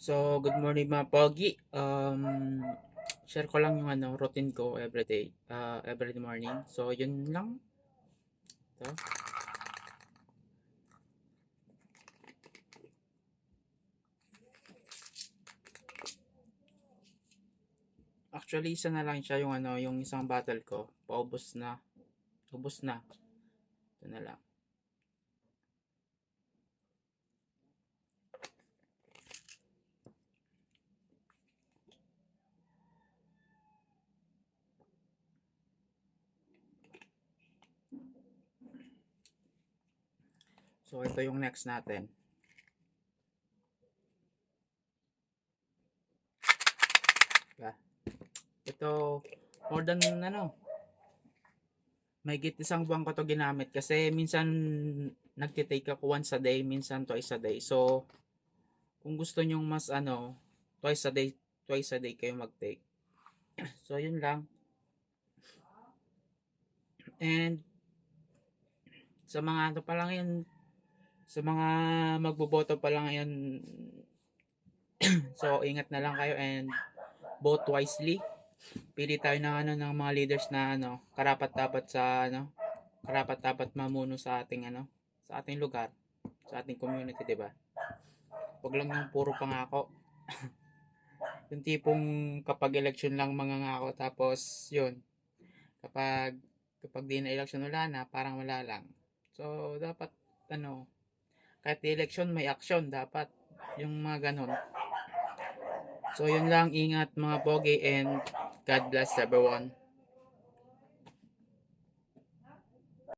So, good morning mga pogi. Share ko lang yung routine ko everyday, every morning. So, yun lang. So, actually, isa na lang siya yung yung isang bottle ko. Paubos na. Ubos na. Ito na lang. So, ito yung next natin. Diba? Ito, more than mahigit isang buwan ko to ginamit kasi minsan nagtitake ako once a day, minsan twice a day. So, kung gusto nyong mas twice a day kayo mag-take. So, yun lang. And sa mga pa lang yan, sa mga magboboto pa lang yan, so ingat na lang kayo and vote wisely. Pili tayo ng ng mga leaders na karapat-dapat karapat-dapat mamuno sa ating sa ating lugar, sa ating community, 'di ba? Huwag lang yung puro pangako. Yung tipong kapag election lang mangangako tapos yun, kapag di na election wala na, parang wala lang. So dapat kahit di election may action dapat, yung mga ganon. So yun lang, ingat mga pogi and God bless everyone.